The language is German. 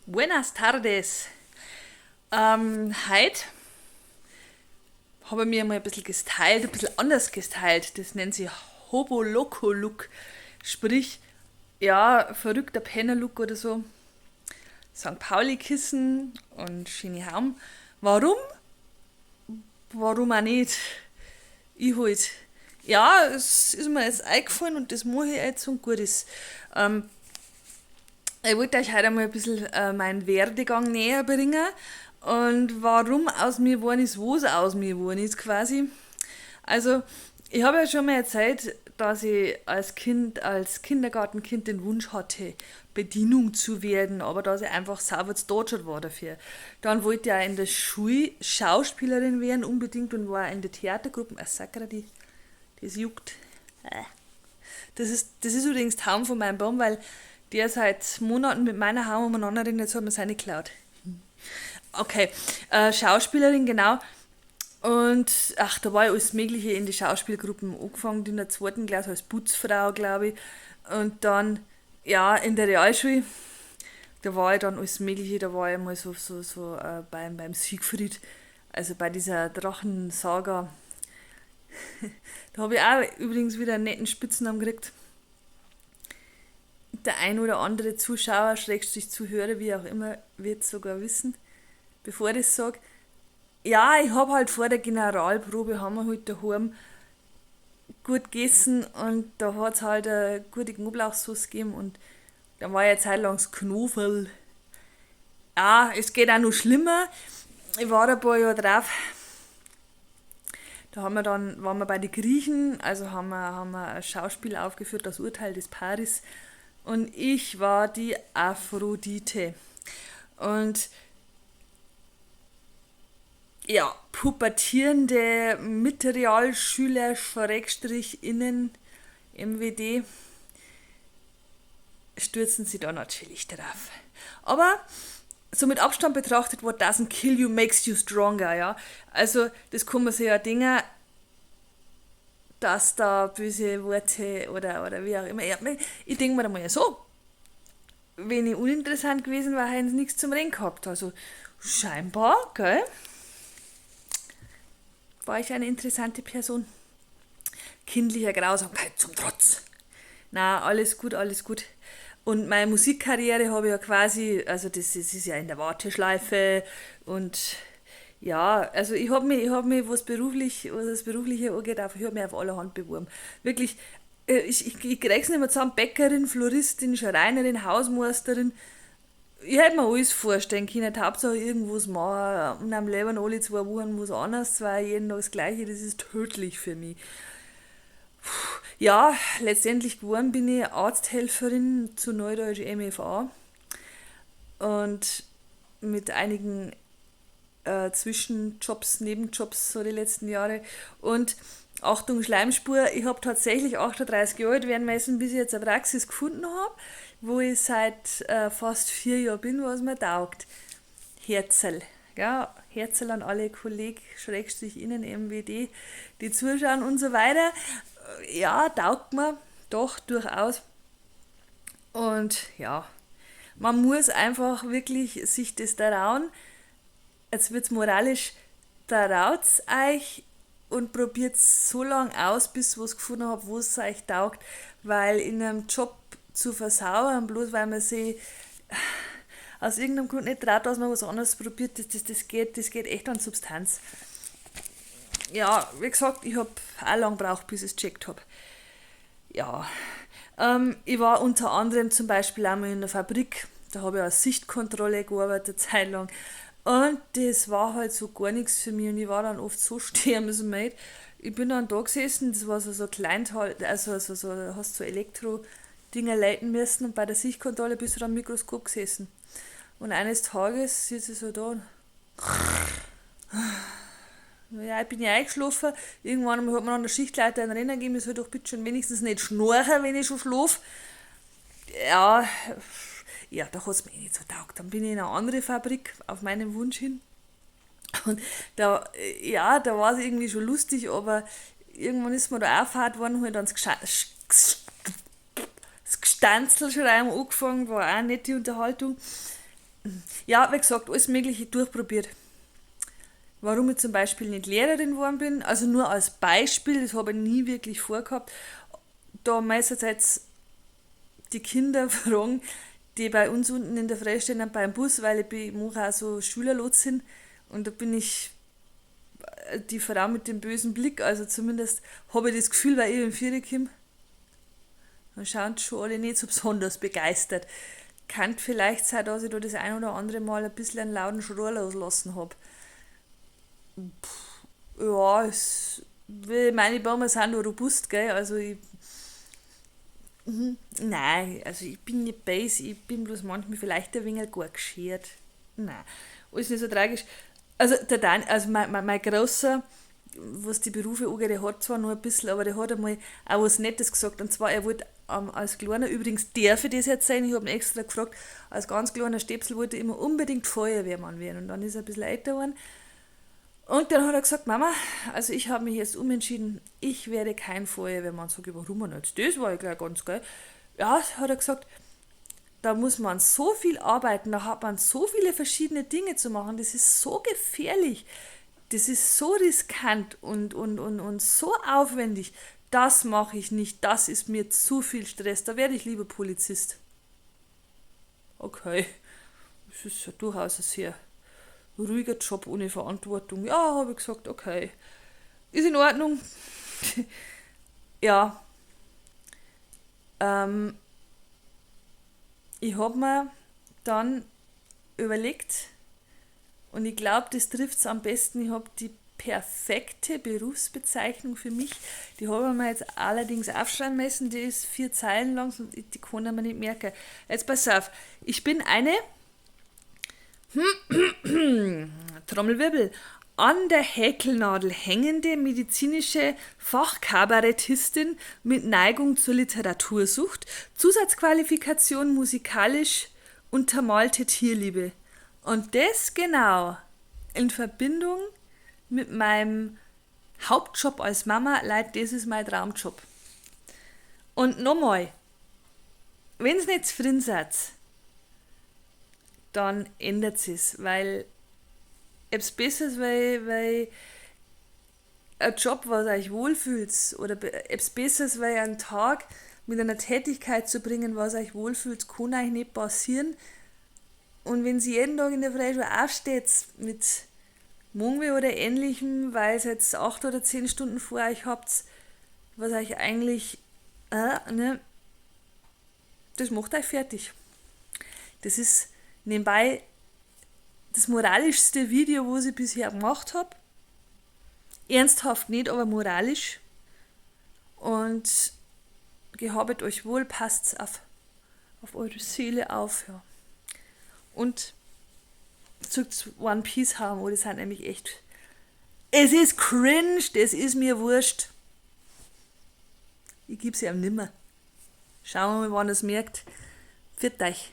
Buenas tardes. Heute habe ich mir mal ein bisschen gestylt, ein bisschen anders gestylt. Das nennt sich Hobo Loco Look. Sprich, ja, verrückter Penner-Look oder so. St. Pauli-Kissen und schöne Haum. Warum? Warum auch nicht? Ich halt. Ja, es ist mir jetzt eingefallen und das mache ich jetzt und gut ist. Ähm, Ich wollte euch heute mal ein bisschen meinen Werdegang näher bringen und warum aus mir geworden ist, wo es aus mir geworden ist quasi. Also, ich habe ja schon mal erzählt, dass ich als Kind, als Kindergartenkind den Wunsch hatte, Bedienung zu werden, aber dass ich einfach sauber zu dotschert war dafür. Dann wollte ich auch in der Schule Schauspielerin werden, unbedingt, und war in der Theatergruppe. Sakra, das juckt. Das ist übrigens der Haum von meinem Baum, weil der seit Monaten mit meiner Haum umeinander rennt, jetzt hat man seine geklaut. Okay, Schauspielerin, genau. Und ach, da war ich alles Mögliche in die Schauspielgruppen angefangen, in der zweiten Klasse als Putzfrau, glaube ich. Und dann, ja, in der Realschule, da war ich dann alles Mögliche, da war ich mal so beim Siegfried, also bei dieser Drachensaga. Da habe ich auch übrigens wieder einen netten Spitznamen gekriegt. Der ein oder andere Zuschauer, Schrägstrich Zuhörer, wie auch immer, wird es sogar wissen, bevor ich das sage. Ja, ich habe halt vor der Generalprobe, haben wir halt daheim gut gegessen und da hat es halt eine gute Knoblauchsauce gegeben und dann war ja Zeit lang das Knofel. Ja, es geht auch noch schlimmer. Ich war ein paar Jahre drauf, da waren wir bei den Griechen, also haben wir ein Schauspiel aufgeführt, das Urteil des Paris. Und ich war die Aphrodite. Und ja, pubertierende Mitrealschüler, Schrägstrich innen, MWD, stürzen sie da natürlich drauf. Aber so mit Abstand betrachtet, what doesn't kill you makes you stronger, ja. Also, das kann man sich ja denken, dass da böse Worte oder wie auch immer. Ich denke mir da mal ja so, wenn ich uninteressant gewesen wäre, hätten sie nichts zum Reden gehabt. Also, scheinbar, gell, war ich eine interessante Person. Kindlicher Grausamkeit zum Trotz. Na, alles gut, alles gut. Und meine Musikkarriere habe ich ja quasi, also das ist ja in der Warteschleife und ja, also ich hab mich was das Berufliche angeht, ich habe mich auf allerhand beworben. Wirklich, ich krieg's nicht mehr zusammen, Bäckerin, Floristin, Schreinerin, Hausmeisterin, ich hätte mir alles vorstellen können, Hauptsache irgendwas machen und am Leben alle 2 Wochen was anderes, zwar jeden Tag das Gleiche, das ist tödlich für mich. Ja, letztendlich geworden bin ich Arzthelferin zu Neudeutsch MFA und mit einigen Zwischenjobs, Nebenjobs so die letzten Jahre. Und Achtung, Schleimspur, ich habe tatsächlich 38 Jahre alt werden müssen, bis ich jetzt eine Praxis gefunden habe, wo ich seit fast 4 Jahren bin, was mir taugt. Herzl. Ja, Herzl an alle Kollegen, Schrägstrich Innen, MWD, die zuschauen und so weiter. Ja, taugt mir doch durchaus. Und ja, man muss einfach wirklich sich das trauen. Jetzt wird es moralisch, traut euch und probiert so lange aus, bis ihr was gefunden habt, wo es euch taugt. Weil in einem Job zu versauern, bloß weil man sich aus irgendeinem Grund nicht traut, dass man was anderes probiert, das geht echt an Substanz. Ja, wie gesagt, ich habe auch lange gebraucht, bis ich es gecheckt habe. Ja, ich war unter anderem zum Beispiel einmal in der Fabrik, da habe ich als Sichtkontrolle gearbeitet, eine Zeit lang. Und das war halt so gar nichts für mich und ich war dann oft so sterbenmüde. Ich bin dann da gesessen, das war so Kleinteil, also hast so Elektro-Dinger leiten müssen und bei der Sichtkontrolle bist du dann am Mikroskop gesessen. Und eines Tages sitze ich so da und ja, ich bin ja eingeschlafen. Irgendwann hat mir dann der Schichtleiter einen Renner gegeben, ich soll doch bitte schon wenigstens nicht schnarchen, wenn ich schon schlafe. Ja, ja, da hat es mir eh nicht so taugt. Dann bin ich in eine andere Fabrik auf meinen Wunsch hin. Und da, ja, da war es irgendwie schon lustig, aber irgendwann ist mir da aufgehört worden, habe dann das Gestanzelschreiben angefangen, war auch eine nette Unterhaltung. Ja, wie gesagt, alles Mögliche durchprobiert. Warum ich zum Beispiel nicht Lehrerin geworden bin, also nur als Beispiel, das habe ich nie wirklich vorgehabt. Da meistens jetzt die Kinder fragen, die bei uns unten in der Freistelle beim Bus, weil ich mache auch so Schülerlotsin und da bin ich die Frau mit dem bösen Blick, also zumindest habe ich das Gefühl, weil ich im Vierer komme, dann schauen schon alle nicht so besonders begeistert. Kann vielleicht sein, dass ich da das ein oder andere Mal ein bisschen einen lauten Schrei loslassen habe. Ja, meine Bäume sind noch robust, gell, also nein, also ich bin nicht base, ich bin bloß manchmal vielleicht ein wenig gar geschert. Nein, alles nicht so tragisch. Also, also mein Großer, was die Berufe angeht, der hat zwar noch ein bisschen, aber der hat einmal auch was Nettes gesagt. Und zwar, er wollte als Kleiner, übrigens darf ich das jetzt sein, ich habe ihn extra gefragt, als ganz kleiner Stäpsel wollte er immer unbedingt Feuerwehrmann werden. Und dann ist er ein bisschen älter geworden. Und dann hat er gesagt, Mama, also ich habe mich jetzt umentschieden, ich werde kein Feuerwehrmann. Sag ich, warum nicht? Das war ja gleich ganz geil. Ja, hat er gesagt, da muss man so viel arbeiten, da hat man so viele verschiedene Dinge zu machen, das ist so gefährlich, das ist so riskant und so aufwendig. Das mache ich nicht, das ist mir zu viel Stress, da werde ich lieber Polizist. Okay, das ist ja durchaus ein sehr ruhiger Job ohne Verantwortung. Ja, habe ich gesagt, okay, ist in Ordnung. Ja, ähm, ich habe mir dann überlegt, und ich glaube, das trifft es am besten, ich habe die perfekte Berufsbezeichnung für mich, die habe ich mir jetzt allerdings aufschreiben müssen, die ist 4 Zeilen lang und die kann ich mir nicht merken. Jetzt pass auf, ich bin eine Trommelwirbel, an der Häkelnadel hängende medizinische Fachkabarettistin mit Neigung zur Literatursucht, Zusatzqualifikation musikalisch untermalte Tierliebe. Und das genau in Verbindung mit meinem Hauptjob als Mama, Leute, das ist mein Traumjob. Und nochmal, wenn es nicht zufrieden seid, dann ändert es, weil etwas Besseres, weil ein Job, was euch wohlfühlt, oder etwas Besseres, weil einen Tag mit einer Tätigkeit zu bringen, was euch wohlfühlt, kann euch nicht passieren. Und wenn sie jeden Tag in der Früh schon aufsteht mit Mungwe oder ähnlichem, weil ihr jetzt 8 oder 10 Stunden vor euch habt, was euch eigentlich, ne, das macht euch fertig. Das ist nebenbei das moralischste Video, was ich bisher gemacht habe. Ernsthaft nicht, aber moralisch. Und gehabet euch wohl, passt auf eure Seele auf. Ja. Und zurück One Piece haben, oh, das sind nämlich echt. Es ist cringe, das ist mir wurscht. Ich gebe sie ihm nimmer. Schauen wir mal, wann er es merkt. Pfiat euch.